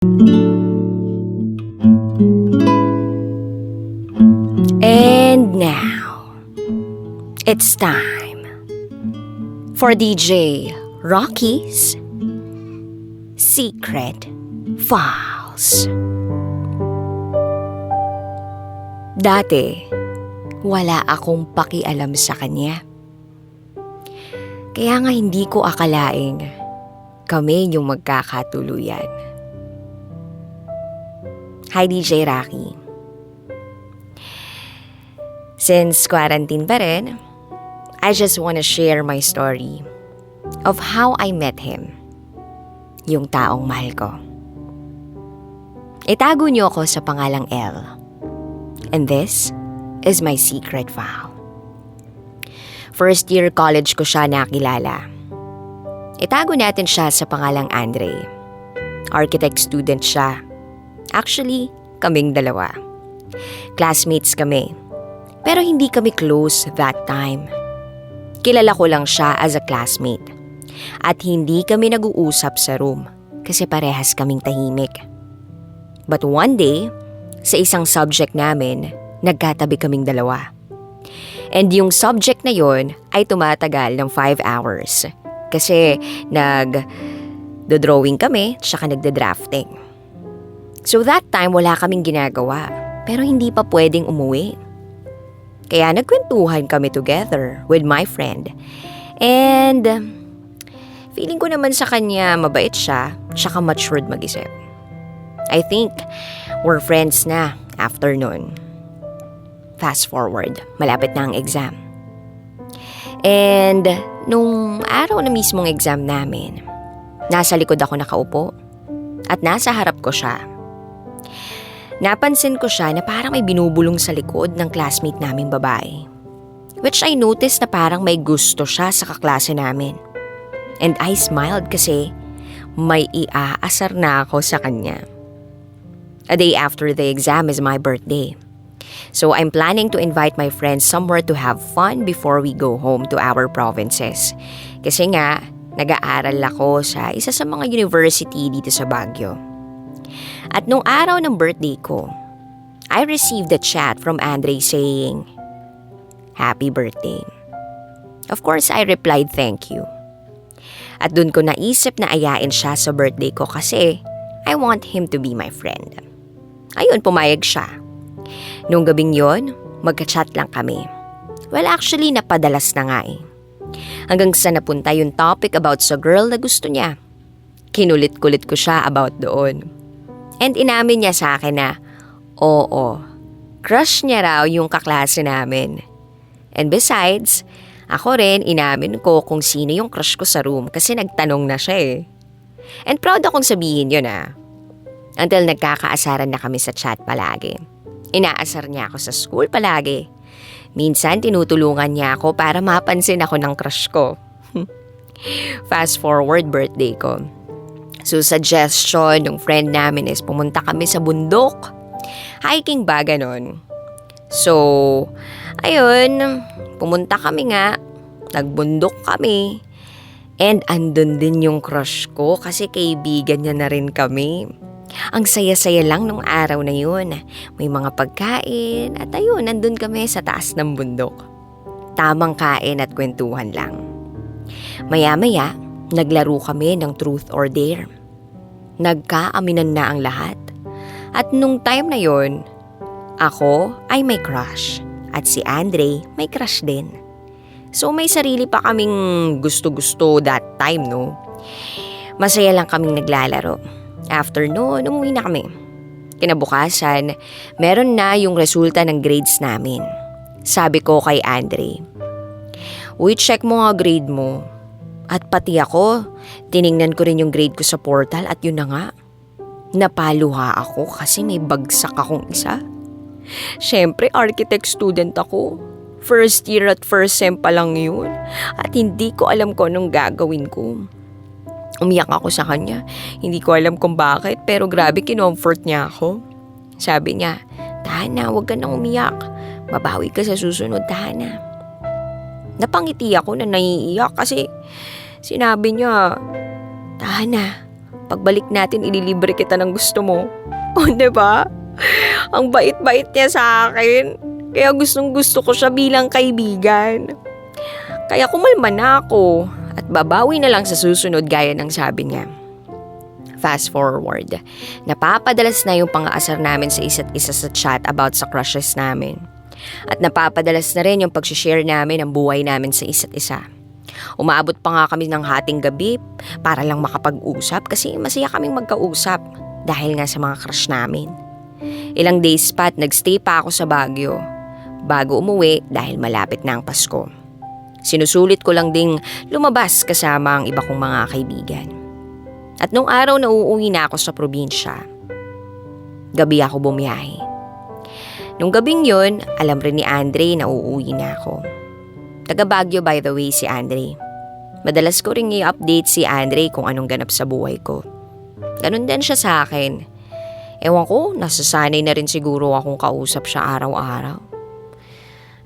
And now, it's time for DJ Raqi's Secret Files. Dati, wala akong pakialam sa kanya. Kaya nga hindi ko akalain kami yung magkakatuluyan. Hi DJ Raqi. Since quarantine pa rin, I just wanna share my story of how I met him, yung taong mahal ko. Itago niyo ako sa pangalang Elle. And this is my secret file. First year college ko siya nakilala. Itago natin siya sa pangalang Andre. Architect student siya. Actually, kaming dalawa. Classmates kami. Pero hindi kami close that time. Kilala ko lang siya as a classmate. At hindi kami nag-uusap sa room kasi parehas kaming tahimik. But one day, sa isang subject namin, nagkatabi kaming dalawa. And yung subject na yon ay tumatagal ng 5 hours. Kasi nag-drawing kami, tsaka nagda-drafting. So that time, wala kaming ginagawa. Pero hindi pa pwedeng umuwi. Kaya nagkwentuhan kami together with my friend. And feeling ko naman sa kanya mabait siya, tsaka matured mag-isip. I think we're friends na after nun. Fast forward, malapit na ang exam. And nung araw na mismong exam namin, nasa likod ako nakaupo at nasa harap ko siya. Napansin ko siya na parang may binubulong sa likod ng classmate naming babae. Which I noticed na parang may gusto siya sa kaklase namin. And I smiled kasi may iaasar na ako sa kanya. A day after the exam is my birthday. So I'm planning to invite my friends somewhere to have fun before we go home to our provinces. Kasi nga, nag-aaral ako sa isa sa mga university dito sa Baguio. At nung araw ng birthday ko, I received a chat from Andre saying, "Happy birthday." Of course, I replied thank you. At dun ko naisip na ayain siya sa birthday ko kasi I want him to be my friend. Ayun, pumayag siya. Nung gabing yon, magka-chat lang kami. Well, actually, napadalas na nga eh. Hanggang sa napunta yung topic about sa girl na gusto niya. Kinulit-kulit ko siya about doon. And inamin niya sa akin na, oo, crush niya raw yung kaklase namin. And besides, ako rin inamin ko kung sino yung crush ko sa room kasi nagtanong na siya eh. And proud akong sabihin yun ah. Until nagkakaasaran na kami sa chat palagi. Inaasar niya ako sa school palagi. Minsan tinutulungan niya ako para mapansin ako ng crush ko. Fast forward birthday ko. So suggestion ng friend namin is pumunta kami sa bundok. Hiking ba ganon? So, ayun, pumunta kami nga. Nagbundok kami. And andun din yung crush ko kasi kaibigan niya na rin kami. Ang saya-saya lang nung araw na yun. May mga pagkain at ayun, nandun kami sa taas ng bundok. Tamang kain at kwentuhan lang. Maya-maya, naglaro kami ng truth or dare. Nagkaaminan na ang lahat. At nung time na yun, ako ay may crush. At si Andre may crush din. So may sarili pa kaming gusto-gusto that time, no? Masaya lang kaming naglalaro. After noon, umuwi na kami. Kinabukasan, meron na yung resulta ng grades namin. Sabi ko kay Andre, "Uy, check mo nga grade mo." At pati ako, tiningnan ko rin yung grade ko sa portal at yun na nga. Napaluha ako kasi may bagsak akong isa. Siyempre, architect student ako. First year at first sem pa lang yun. At hindi ko alam kung anong gagawin ko. Umiyak ako sa kanya. Hindi ko alam kung bakit, pero grabe kinomfort niya ako. Sabi niya, "Tahan na, huwag ka nang umiyak. Babawi ka sa susunod, tahan na." Napangiti ako na naiiyak kasi sinabi niya, "Tahan na, pagbalik natin ililibre kita ng gusto mo. O, diba? Ang bait-bait niya sa akin. Kaya gustong gusto ko siya bilang kaibigan. Kaya kumalma na ako at babawi na lang sa susunod gaya ng sabi niya. Fast forward, napapadalas na yung pang-aasar namin sa isa't isa sa chat about sa crushes namin. At napapadalas na rin yung pag-share namin ng buhay namin sa isa't isa. Umaabot pa nga kami ng hating gabi para lang makapag-usap kasi masaya kaming magkausap dahil nga sa mga crush namin. Ilang days pa at nagstay pa ako sa Baguio bago umuwi dahil malapit na ang Pasko. Sinusulit ko lang ding lumabas kasama ang iba kong mga kaibigan. At nung araw na uuwi na ako sa probinsya, gabi ako bumiyahe. Nung gabing yun, alam rin ni Andre na uuwi na ako. Taga Baguio by the way si Andre. Madalas ko rin i-update si Andre kung anong ganap sa buhay ko. Ganun din siya sa akin. Ewan ko, nasasanay na rin siguro akong kausap siya araw-araw.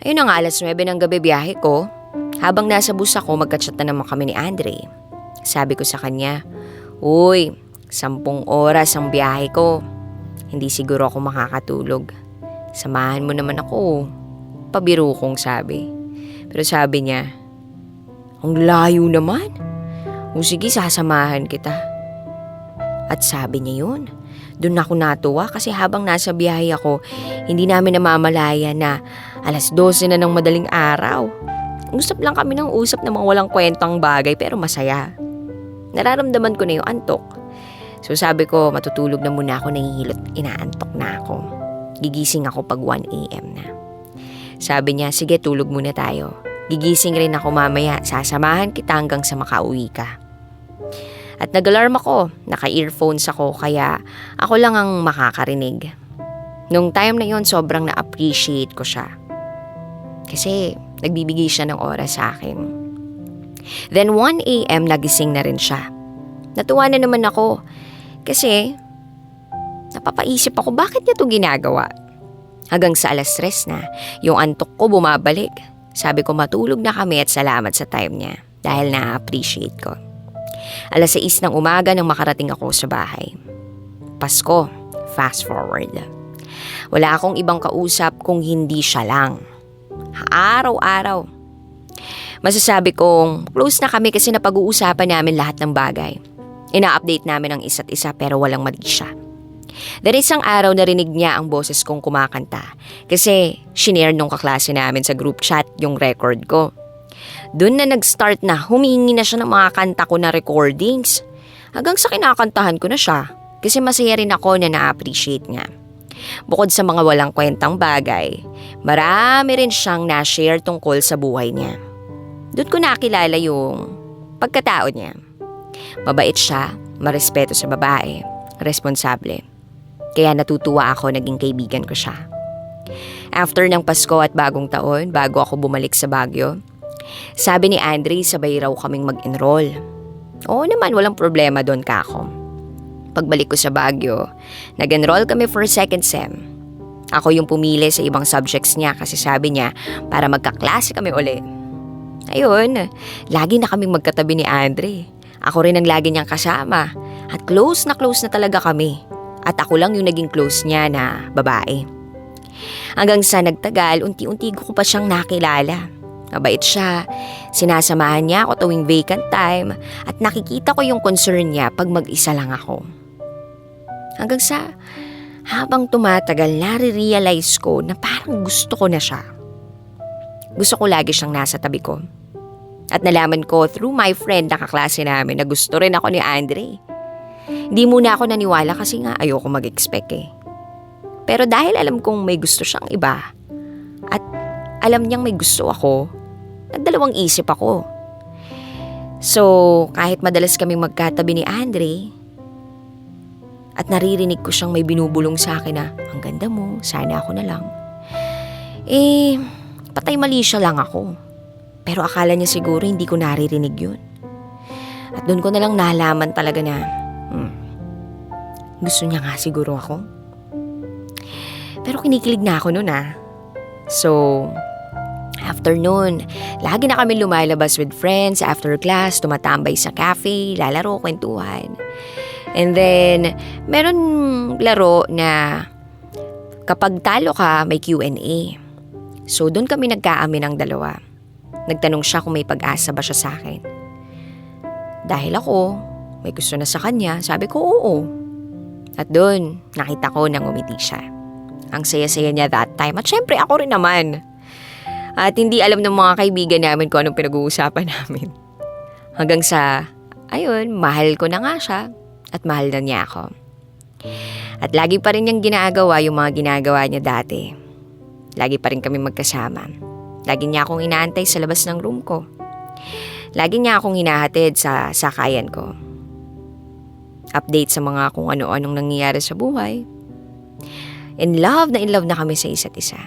Ayun na nga, alas 9 ng gabi biyahe ko. Habang nasa bus ako, magka-chat na naman kami ni Andre. Sabi ko sa kanya, "Uy, 10 oras ang biyahe ko. Hindi siguro ako makakatulog. Samahan mo naman ako." Pabiro kong sabi. Pero sabi niya, "Ang layo naman. O sige, sasamahan kita." At sabi niya yun. Doon ako natuwa kasi habang nasa biyahe ako, hindi namin namamalaya na alas 12 na ng madaling araw. Usap lang kami ng usap na mga walang kwentang bagay pero masaya. Nararamdaman ko na yung antok. So sabi ko, matutulog na muna ako, nahihilot, inaantok na ako. Gigising ako pag 1 a.m. na. Sabi niya, sige tulog muna tayo. Gigising rin ako mamaya, sasamahan kita hanggang sa makauwi ka. At nag-alarm ako, naka-earphones ako kaya ako lang ang makakarinig. Nung time na yon sobrang na-appreciate ko siya. Kasi nagbibigay siya ng oras sa akin. Then 1 a.m. nagising na rin siya. Natuwa na naman ako kasi napapaisip ako bakit niya ito ginagawa. Hanggang sa alas 3 na, yung antok ko bumabalik. Sabi ko matulog na kami at salamat sa time niya dahil na-appreciate ko. Alas 6 ng umaga nang makarating ako sa bahay. Pasko, fast forward. Wala akong ibang kausap kung hindi siya lang. Araw-araw. Masasabi kong close na kami kasi napag-uusapan namin lahat ng bagay. Ina-update namin ang isa't isa pero walang mali siya. Dahil isang araw narinig niya ang boses kong kumakanta kasi shinare nung kaklase namin sa group chat yung record ko. Doon na nag-start na humingi na siya ng mga kanta ko na recordings. Hanggang sa kinakantahan ko na siya kasi masaya rin ako na na-appreciate niya. Bukod sa mga walang kwentang bagay, marami rin siyang na-share tungkol sa buhay niya. Doon ko nakilala yung pagkatao niya. Mabait siya, marespeto sa babae, responsable. Kaya natutuwa ako naging kaibigan ko siya. After ng Pasko at bagong taon, bago ako bumalik sa Baguio, sabi ni Andre sabay raw kaming mag-enroll. Oo naman, walang problema doon ka ako. Pagbalik ko sa Baguio, nag-enroll kami for second sem. Ako yung pumili sa ibang subjects niya kasi sabi niya para magkaklase kami uli. Ayun, lagi na kaming magkatabi ni Andre. Ako rin ang lagi niyang kasama at close na talaga kami. At ako lang yung naging close niya na babae. Hanggang sa nagtagal, unti-unti ko pa siyang nakilala. Mabait siya, sinasamahan niya ako tuwing vacant time at nakikita ko yung concern niya pag mag-isa lang ako. Hanggang sa habang tumatagal, nare-realize ko na parang gusto ko na siya. Gusto ko lagi siyang nasa tabi ko. At nalaman ko through my friend na kaklase namin na gusto rin ako ni Andre. Hindi muna ako naniwala kasi nga ayoko mag-expect eh. Pero dahil alam kong may gusto siyang iba at alam niyang may gusto ako, nagdalawang isip ako. So, kahit madalas kaming magkatabi ni Andre at naririnig ko siyang may binubulong sa akin na, ang ganda mo, sana ako na lang. Patay mali siya lang ako. Pero akala niya siguro hindi ko naririnig yun. At doon ko na lang nalaman talaga na gusto niya nga siguro ako. Pero kinikilig na ako noon So, after noon, lagi na kami lumalabas with friends after class, tumatambay sa cafe, lalaro, kwentuhan. And then, meron laro na kapag talo ka, may Q&A. So, doon kami nagkaamin ng dalawa. Nagtanong siya kung may pag-asa ba siya sa akin. Dahil ako, may gusto na sa kanya, sabi ko oo. At doon, nakita ko na ngumiti siya. Ang saya-saya niya that time. At syempre, ako rin naman. At hindi alam ng mga kaibigan namin kung anong pinag-uusapan namin. Hanggang sa, ayun, mahal ko na nga siya. At mahal na niya ako. At lagi pa rin niyang ginagawa yung mga ginagawa niya dati. Lagi pa rin kami magkasama. Lagi niya akong inaantay sa labas ng room ko. Lagi niya akong hinahatid sa sakayan ko. Update sa mga kung ano-anong nangyayari sa buhay. In love na kami sa isa't isa.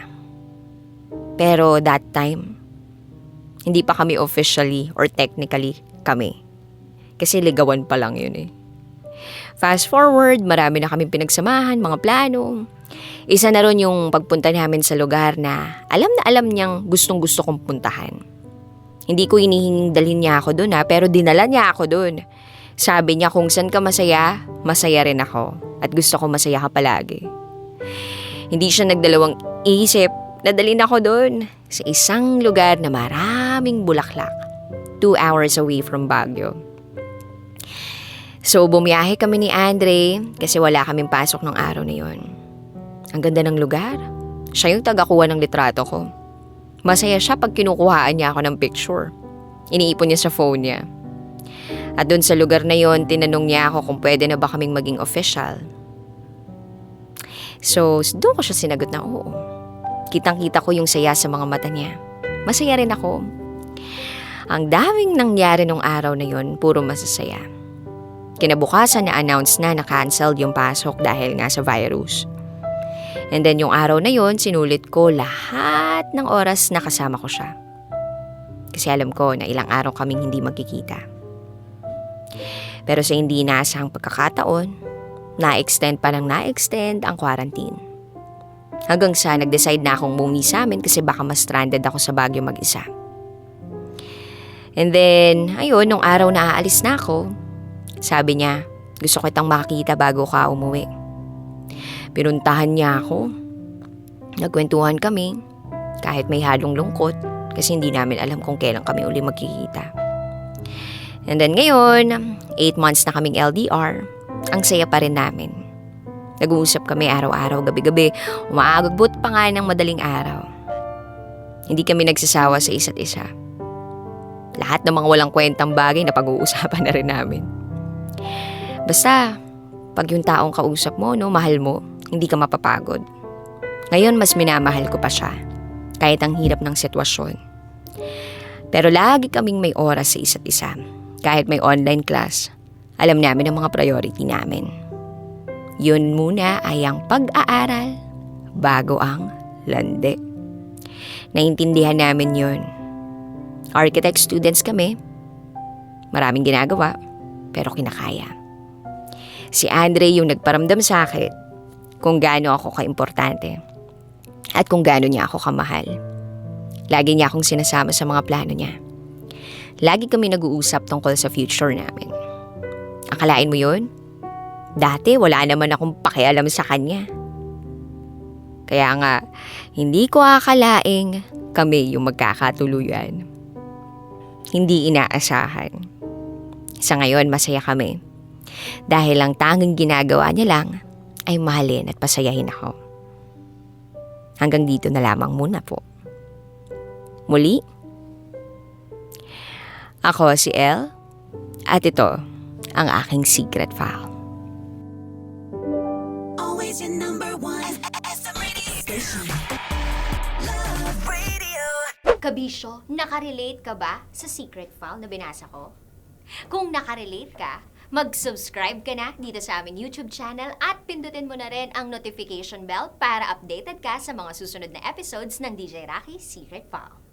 Pero that time, hindi pa kami officially or technically kami. Kasi ligawan pa lang yun eh. Fast forward, marami na kaming pinagsamahan, mga plano. Isa na ron yung pagpunta namin sa lugar na alam niyang gustong-gusto kong puntahan. Hindi ko hinihinging dalhin niya ako doon pero dinala niya ako doon. Sabi niya kung saan ka masaya, masaya rin ako. At gusto ko masaya ka palagi. Hindi siya nagdalawang isip, nadalhin ako doon sa isang lugar na maraming bulaklak. 2 hours away from Baguio. So, bumiyahe kami ni Andre kasi wala kaming pasok ng araw na yon. Ang ganda ng lugar. Siya yung tagakuha ng litrato ko. Masaya siya pag kinukuhaan niya ako ng picture. Iniipon niya sa phone niya. At doon sa lugar na yon, tinanong niya ako kung pwede na ba kaming maging official. So, doon ko siya sinagot na oo. Kitang-kita ko yung saya sa mga mata niya. Masaya rin ako. Ang daming nangyari nung araw na yon, puro masasaya. Kinabukasan na-announce na na-cancelled yung pasok dahil nga sa virus. And then yung araw na yon, sinulit ko lahat ng oras na kasama ko siya. Kasi alam ko na ilang araw kaming hindi magkikita. Pero sa hindi inaasahang pagkakataon, na-extend ang quarantine. Hanggang sa nag-decide na akong bumi sa amin kasi baka mas stranded ako sa Baguio mag-isa. And then, ayun, nung araw na aalis na ako, sabi niya, gusto kitang makita bago ka umuwi. Pinuntahan niya ako. Nagkwentuhan kami, kahit may halong lungkot, kasi hindi namin alam kung kailan kami uli magkikita. And then ngayon, 8 months na kaming LDR, ang saya pa rin namin. Nag-uusap kami araw-araw, gabi-gabi, umaagot pa nga ng madaling araw. Hindi kami nagsasawa sa isa't isa. Lahat ng mga walang kwentang bagay na pag-uusapan na rin namin. Basta, pag yung taong kausap mo, mahal mo, hindi ka mapapagod. Ngayon, mas minamahal ko pa siya, kahit ang hirap ng sitwasyon. Pero lagi kaming may oras sa isa't isa. Kahit may online class, alam namin ang mga priority namin. Yun muna ay ang pag-aaral bago ang landi. Naintindihan namin yun. Architect students kami. Maraming ginagawa, pero kinakaya. Si Andre yung nagparamdam sa akin kung gaano ako kaimportante at kung gaano niya ako kamahal. Lagi niya akong sinasama sa mga plano niya. Lagi kami nag-uusap tungkol sa future namin. Akalain mo yun? Dati wala naman akong pakialam sa kanya. Kaya nga, hindi ko akalaing kami yung magkakatuluyan. Hindi inaasahan. Sa ngayon, masaya kami. Dahil ang tanging ginagawa niya lang ay mahalin at pasayahin ako. Hanggang dito na lamang muna po. Muli, ako si Elle at ito ang aking secret file. Always your number one FM radio station. Love Radio. Kabisyo, nakarelate ka ba sa secret file na binasa ko? Kung nakarelate ka, mag-subscribe ka na dito sa aming YouTube channel at pindutin mo na rin ang notification bell para updated ka sa mga susunod na episodes ng DJ Raqi Secret File.